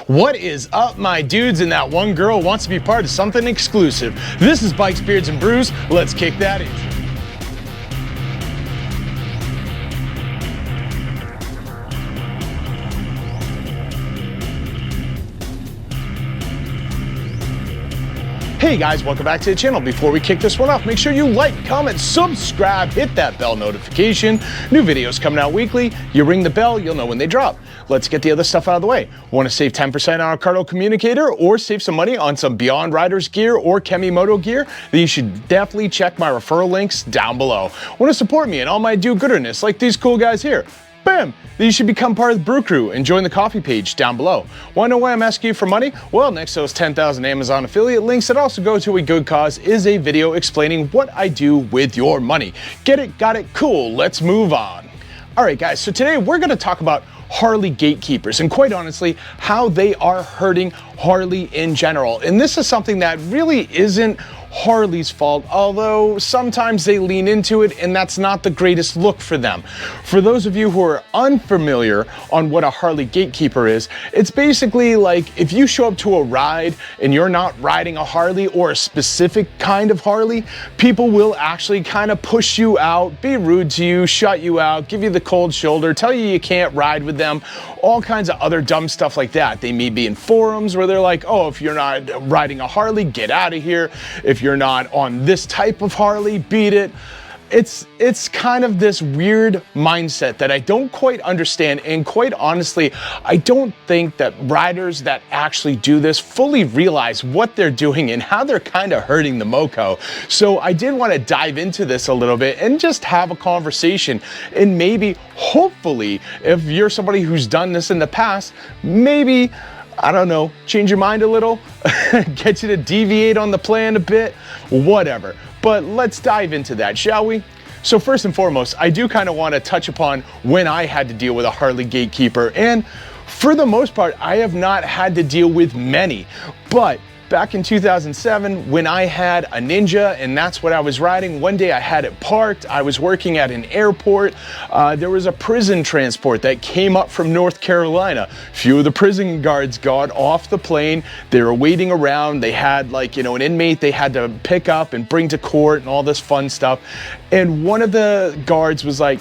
What is up, my dudes, and that one girl wants to be part of something exclusive? This is Bikes, Beards, and Brews. Let's kick that intro. Hey guys, welcome back to the channel. Before we kick this one off, make sure you like, comment, subscribe, hit that bell notification. New videos coming out weekly. You ring the bell, you'll know when they drop. Let's get the other stuff out of the way. Want to save 10% on a Cardo communicator or save some money on some Beyond Riders gear or Kemimoto gear? Then you should definitely check my referral links down below. Want to support me and all my do-gooderness like these cool guys here? Bam! Then you should become part of the Brew Crew and join the coffee page down below. Want to know why I'm asking you for money? Well, next to those 10,000 Amazon affiliate links that also go to a good cause is a video explaining what I do with your money. Get it? Got it? Cool. Let's move on. All right, guys, so today we're going to talk about Harley gatekeepers and, quite honestly, how they are hurting Harley in general. And this is something that really isn't Harley's fault, although sometimes they lean into it and that's not the greatest look for them. For those of you who are unfamiliar on what a Harley gatekeeper is, it's basically like if you show up to a ride and you're not riding a Harley or a specific kind of Harley, people will actually kind of push you out, be rude to you, shut you out, give you the cold shoulder, tell you you can't ride with them, all kinds of other dumb stuff like that. They may be in forums where they're like, oh, if you're not riding a Harley, get out of here. If you're not on this type of Harley, beat it. It's kind of this weird mindset that I don't quite understand, and quite honestly, I don't think that riders that actually do this fully realize what they're doing and how they're kind of hurting the MoCo. So I did want to dive into this a little bit and just have a conversation, and maybe, hopefully, if you're somebody who's done this in the past, maybe, I don't know, change your mind a little, get you to deviate on the plan a bit, whatever. But let's dive into that, shall we? So first and foremost, I do kind of want to touch upon when I had to deal with a Harley gatekeeper. And for the most part, I have not had to deal with many. But back in 2007, when I had a Ninja and that's what I was riding, one day I had it parked. I was working at an airport. There was a prison transport that came up from North Carolina. A few of the prison guards got off the plane. They were waiting around. They had, like, you know, an inmate they had to pick up and bring to court and all this fun stuff. And one of the guards was like,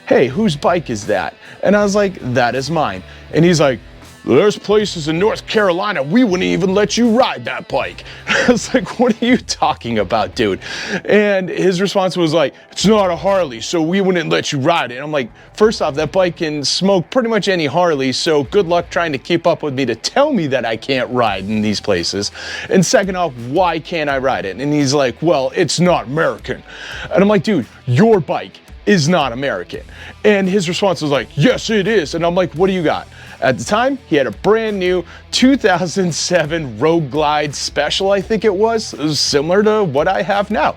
hey, whose bike is that? And I was like, that is mine. And he's like, there's places in North Carolina we wouldn't even let you ride that bike. I was like, what are you talking about, dude? And his response was like, it's not a Harley, so we wouldn't let you ride it. And I'm like, first off, that bike can smoke pretty much any Harley, so good luck trying to keep up with me to tell me that I can't ride in these places. And second off, why can't I ride it? And he's like, well, it's not American. And I'm like, dude, your bike is not American. And his response was like, yes, it is. And I'm like, what do you got? At the time, he had a brand new 2007 Road Glide Special, I think it was similar to what I have now.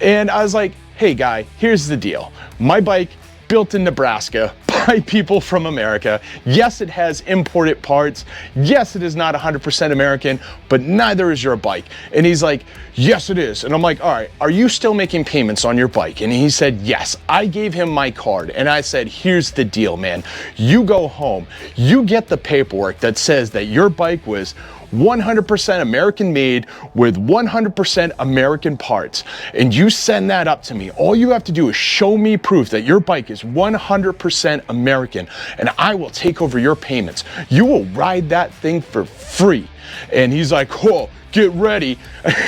And I was like, hey guy, here's the deal. My bike, built in Nebraska by people from America. Yes, it has imported parts. Yes, it is not 100% American, but neither is your bike. And he's like, yes, it is. And I'm like, all right, are you still making payments on your bike? And he said, yes. I gave him my card and I said, here's the deal, man. You go home, you get the paperwork that says that your bike was 100% American made with 100% American parts, and you send that up to me. All you have to do is show me proof that your bike is 100% American, and I will take over your payments. You will ride that thing for free. And he's like, oh, get ready.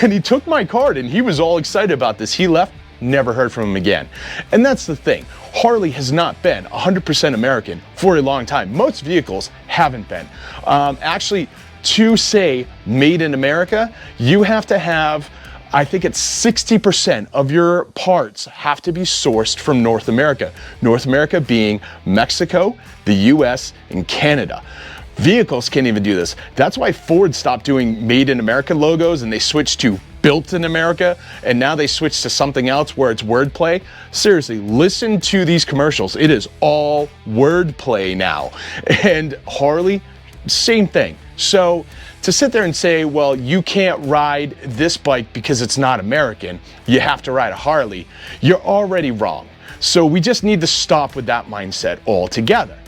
And he took my card and he was all excited about this. He left, never heard from him again. And that's the thing. Harley has not been 100% American for a long time. Most vehicles haven't been. Actually, to say made in America, you have to have, I think it's 60% of your parts have to be sourced from North America. North America being Mexico, the US, and Canada. Vehicles can't even do this. That's why Ford stopped doing made in America logos and they switched to built in America, and now they switched to something else where it's wordplay. Seriously, listen to these commercials. It is all wordplay now. And Harley, same thing. So to sit there and say, well, you can't ride this bike because it's not American, you have to ride a Harley, you're already wrong. So we just need to stop with that mindset altogether.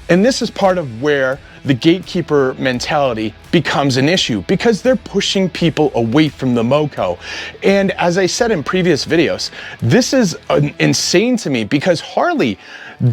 And this is part of where the gatekeeper mentality becomes an issue because they're pushing people away from the MoCo. And as I said in previous videos, this is insane to me because Harley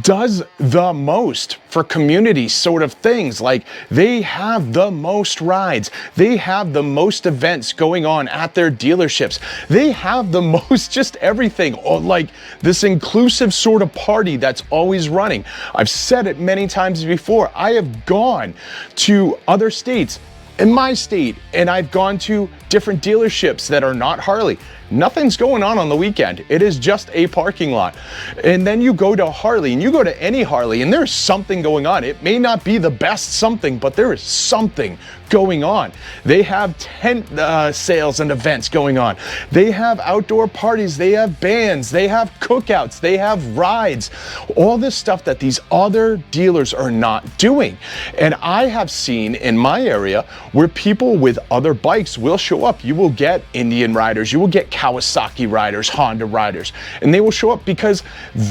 does the most for community sort of things. Like, they have the most rides, they have the most events going on at their dealerships, they have the most just everything, or like this inclusive sort of party that's always running. I've said it many times before, I have gone to other states in my state and I've gone to different dealerships that are not Harley. Nothing's going on the weekend. It is just a parking lot. And then you go to Harley and you go to any Harley and there's something going on. It may not be the best something, but there is something going on. They have tent sales and events going on. They have outdoor parties, they have bands, they have cookouts, they have rides, all this stuff that these other dealers are not doing. And I have seen in my area where people with other bikes will show up. You will get Indian riders, you will get Kawasaki riders, Honda riders, and they will show up because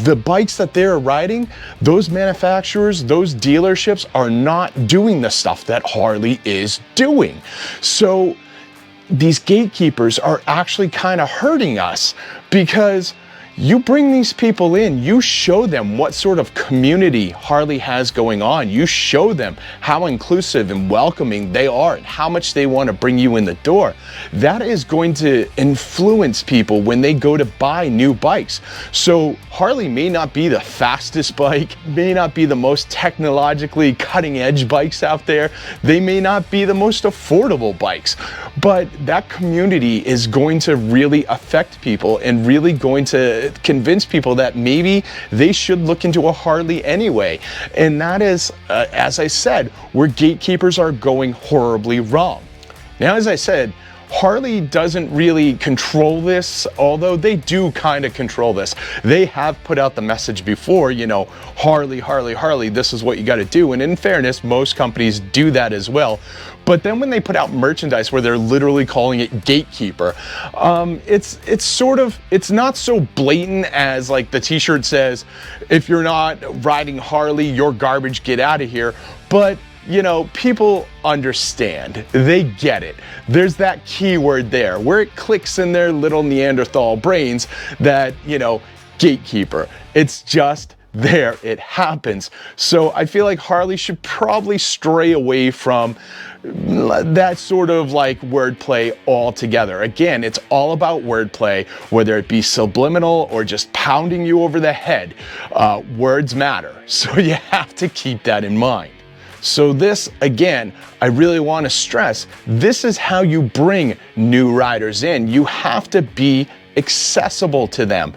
the bikes that they're riding, those manufacturers, those dealerships are not doing the stuff that Harley is doing. So these gatekeepers are actually kind of hurting us because you bring these people in, you show them what sort of community Harley has going on. You show them how inclusive and welcoming they are and how much they want to bring you in the door. That is going to influence people when they go to buy new bikes. So Harley may not be the fastest bike, may not be the most technologically cutting edge bikes out there. They may not be the most affordable bikes, but that community is going to really affect people and really going to convince people that maybe they should look into a Harley anyway. And that is, as I said, where gatekeepers are going horribly wrong. Now, as I said, Harley doesn't really control this, although they do kind of control this. They have put out the message before, you know, Harley, Harley, Harley, this is what you got to do. And in fairness, most companies do that as well. But then when they put out merchandise where they're literally calling it gatekeeper, it's not so blatant as like the t-shirt says, if you're not riding Harley, you're garbage, get out of here. But you know, people understand, they get it. There's that keyword there where it clicks in their little Neanderthal brains that, you know, gatekeeper. It's just there, it happens. So I feel like Harley should probably stray away from that sort of like wordplay altogether. Again, it's all about wordplay, whether it be subliminal or just pounding you over the head. Words matter, so you have to keep that in mind. So this, again, I really want to stress, this is how you bring new riders in. You have to be accessible to them.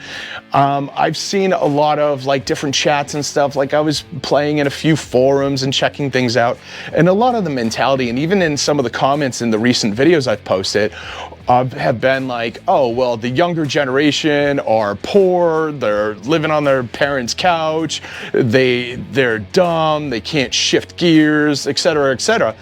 I've seen a lot of like different chats and stuff. Like I was playing in a few forums and checking things out, and a lot of the mentality, and even in some of the comments in the recent videos I've posted, have been like, oh, well, the younger generation are poor, they're living on their parents' couch, they're dumb, they can't shift gears, etc., etc.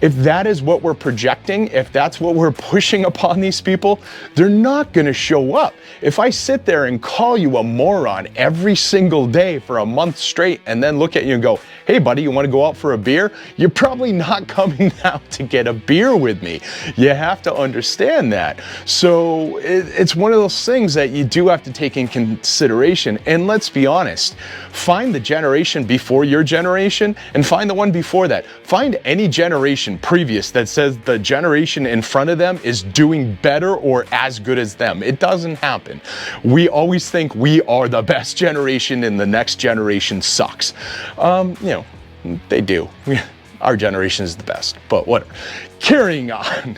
If that is what we're projecting, if that's what we're pushing upon these people, they're not going to show up. If I sit there and call you a moron every single day for a month straight and then look at you and go, hey buddy, you want to go out for a beer? You're probably not coming out to get a beer with me. You have to understand that. So it's one of those things that you do have to take in consideration. And let's be honest, find the generation before your generation and find the one before that. Find any generation previous that says the generation in front of them is doing better or as good as them. It doesn't happen. We always think we are the best generation and the next generation sucks. You know, they do. Our generation is the best, but whatever. Carrying on.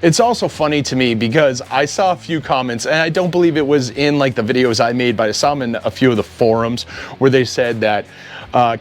It's also funny to me because I saw a few comments, and I don't believe it was in like the videos I made, but I saw them in a few of the forums where they said that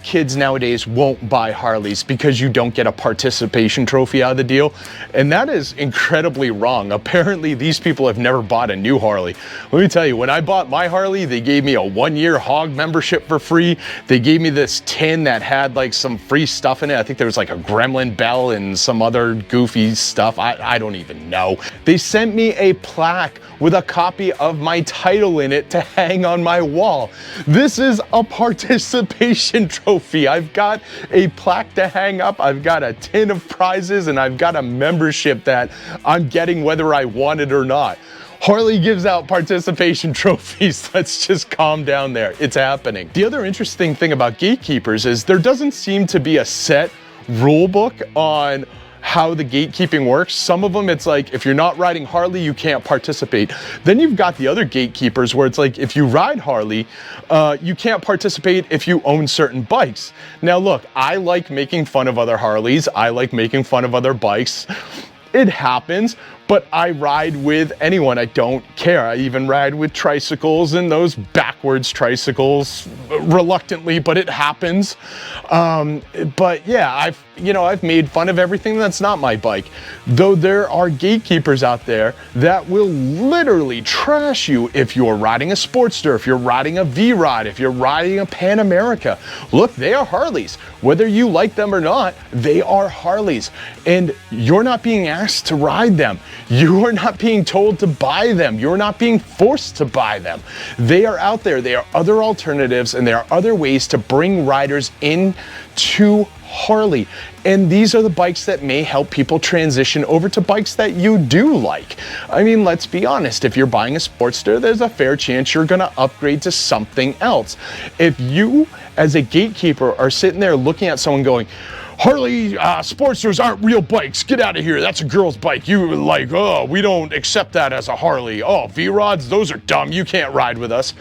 kids nowadays won't buy Harleys because you don't get a participation trophy out of the deal. And that is incredibly wrong. Apparently these people have never bought a new Harley. Let me tell you, when I bought my Harley, they gave me a 1-year hog membership for free. They gave me this tin that had like some free stuff in it. I think there was like a gremlin bell and some other goofy stuff. I don't even know. They sent me a plaque with a copy of my title in it to hang on my wall. This is a participation trophy. I've got a plaque to hang up, I've got a tin of prizes, and I've got a membership that I'm getting whether I want it or not. Harley gives out participation trophies. Let's just calm down there. It's happening. The other interesting thing about gatekeepers is there doesn't seem to be a set rule book on how the gatekeeping works. Some of them, it's like, if you're not riding Harley, you can't participate. Then you've got the other gatekeepers where it's like, if you ride Harley, you can't participate if you own certain bikes. Now look, I like making fun of other Harleys. I like making fun of other bikes. It happens, but I ride with anyone. I don't care. I even ride with tricycles and those backwards tricycles, reluctantly, but it happens. But yeah, I've made fun of everything that's not my bike. Though there are gatekeepers out there that will literally trash you if you're riding a Sportster, if you're riding a V-Rod, if you're riding a Pan America. Look, they are Harleys. Whether you like them or not, they are Harleys. And you're not being asked to ride them. You are not being told to buy them. You're not being forced to buy them. They are out there. There are other alternatives, and there are other ways to bring riders into Harley. And these are the bikes that may help people transition over to bikes that you do like. I mean, let's be honest. If you're buying a Sportster, there's a fair chance you're going to upgrade to something else. If you, as a gatekeeper, are sitting there looking at someone going, Harley Sportsters aren't real bikes. Get out of here. That's a girl's bike. You like, oh, we don't accept that as a Harley. Oh, V-Rods, those are dumb. You can't ride with us.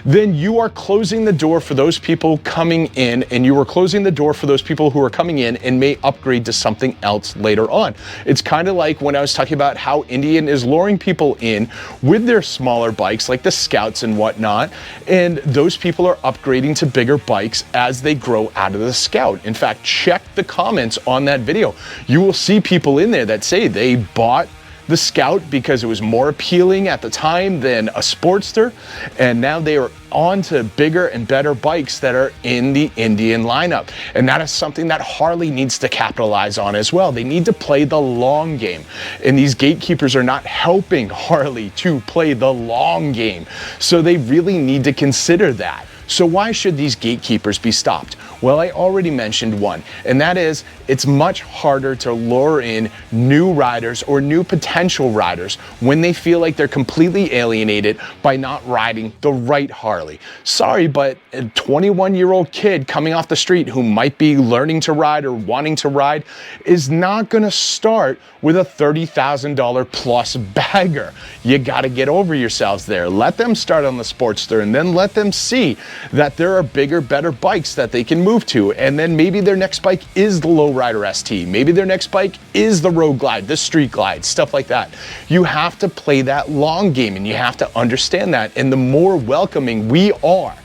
Then you are closing the door for those people coming in, and you are closing the door for those people who are coming in and may upgrade to something else later on. It's kind of like when I was talking about how Indian is luring people in with their smaller bikes like the Scouts and whatnot, and those people are upgrading to bigger bikes as they grow out of the Scout. In fact, check the comments on that video. You will see people in there that say they bought the Scout because it was more appealing at the time than a Sportster, and now they are on to bigger and better bikes that are in the Indian lineup. And that is something that Harley needs to capitalize on as well. They need to play the long game, and these gatekeepers are not helping Harley to play the long game, so they really need to consider that. So why should these gatekeepers be stopped? Well, I already mentioned one, and that is it's much harder to lure in new riders or new potential riders when they feel like they're completely alienated by not riding the right Harley. Sorry, but a 21-year-old kid coming off the street who might be learning to ride or wanting to ride is not going to start with a $30,000 plus bagger. You got to get over yourselves there. Let them start on the Sportster, and then let them see that there are bigger, better bikes that they can move to. And then maybe their next bike is the Lowrider ST. Maybe their next bike is the Road Glide, the Street Glide, stuff like that. You have to play that long game, and you have to understand that. And the more welcoming we are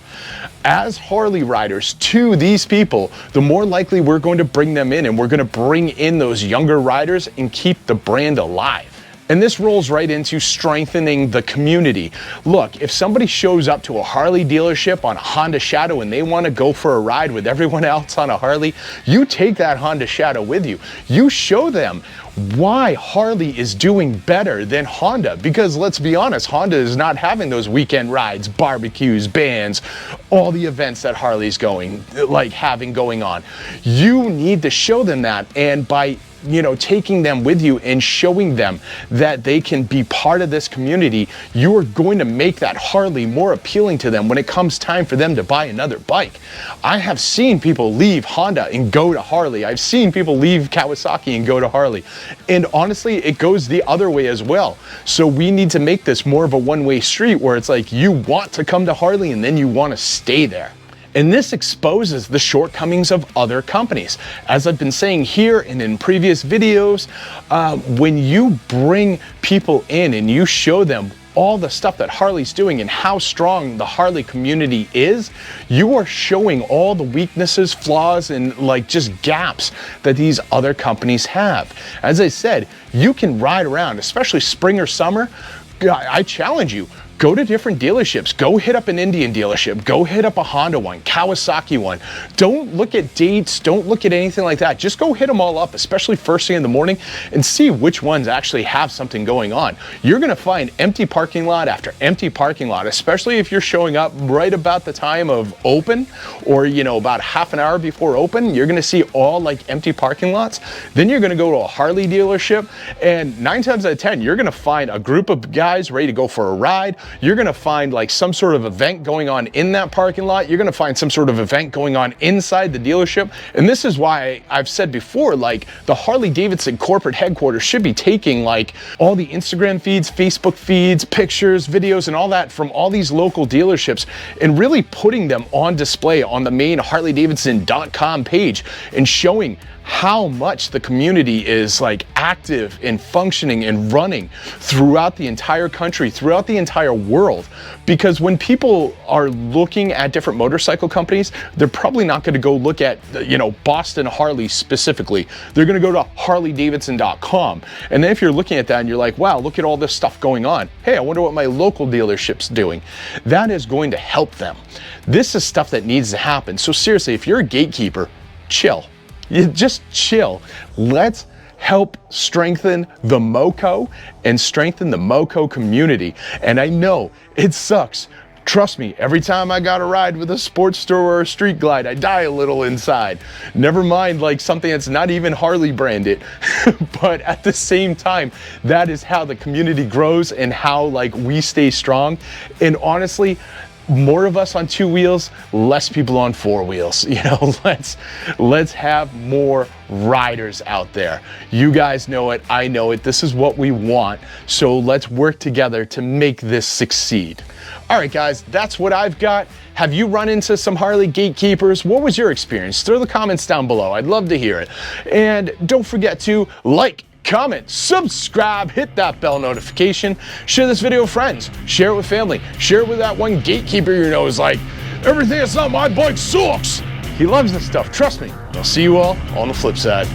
as Harley riders to these people, the more likely we're going to bring them in, and we're going to bring in those younger riders and keep the brand alive. And this rolls right into strengthening the community. Look, if somebody shows up to a Harley dealership on a Honda Shadow and they want to go for a ride with everyone else on a Harley, you take that Honda Shadow with you. You show them why Harley is doing better than Honda, because let's be honest, Honda is not having those weekend rides, barbecues, bands, all the events that Harley's having going on. You need to show them that, and by taking them with you and showing them that they can be part of this community, you are going to make that Harley more appealing to them when it comes time for them to buy another bike. I have seen people leave Honda and go to Harley. I've seen people leave Kawasaki and go to Harley. And honestly, it goes the other way as well. So we need to make this more of a one-way street where it's like you want to come to Harley and then you want to stay there. And this exposes the shortcomings of other companies. As I've been saying here and in previous videos, when you bring people in and you show them all the stuff that Harley's doing and how strong the Harley community is, you are showing all the weaknesses, flaws, and just gaps that these other companies have. As I said, you can ride around, especially spring or summer. I challenge you, go to different dealerships. Go hit up an Indian dealership. Go hit up a Honda one, Kawasaki one. Don't look at dates. Don't look at anything like that. Just go hit them all up, especially first thing in the morning, and see which ones actually have something going on. You're going to find empty parking lot after empty parking lot, especially if you're showing up right about the time of open, or, you know, about half an hour before open. You're going to see all like empty parking lots. Then you're going to go to a Harley dealership, and 9 times out of 10, you're going to find a group of guys ready to go for a ride. You're going to find like some sort of event going on in that parking lot. You're going to find some sort of event going on inside the dealership. And this is why I've said before, like, the Harley Davidson corporate headquarters should be taking like all the Instagram feeds, Facebook feeds, pictures, videos, and all that from all these local dealerships and really putting them on display on the main HarleyDavidson.com page and showing how much the community is like active and functioning and running throughout the entire country, throughout the entire world. Because when people are looking at different motorcycle companies, they're probably not going to go look at, you know, Boston Harley specifically. They're going to go to HarleyDavidson.com. And then if you're looking at that and you're like, wow, look at all this stuff going on. Hey, I wonder what my local dealership's doing. That is going to help them. This is stuff that needs to happen. So seriously, if you're a gatekeeper, chill. You just chill. Let's help strengthen the MoCo and strengthen the MoCo community. And I know it sucks. Trust me, every time I got a ride with a sports store or a street glide, I die a little inside. Never mind like something that's not even Harley branded. But at the same time, that is how the community grows and how like we stay strong. And honestly, more of us on 2 wheels, less people on 4 wheels. You know, let's have more riders out there. You guys know it, I know it. This is what we want. So let's work together to make this succeed. All right, guys, that's what I've got. Have you run into some Harley gatekeepers? What was your experience? Throw the comments down below. I'd love to hear it. And don't forget to like, comment, subscribe, hit that bell notification, share this video with friends, share it with family, share it with that one gatekeeper you know is like, everything that's not my bike sucks. He loves this stuff, trust me. I'll see you all on the flip side.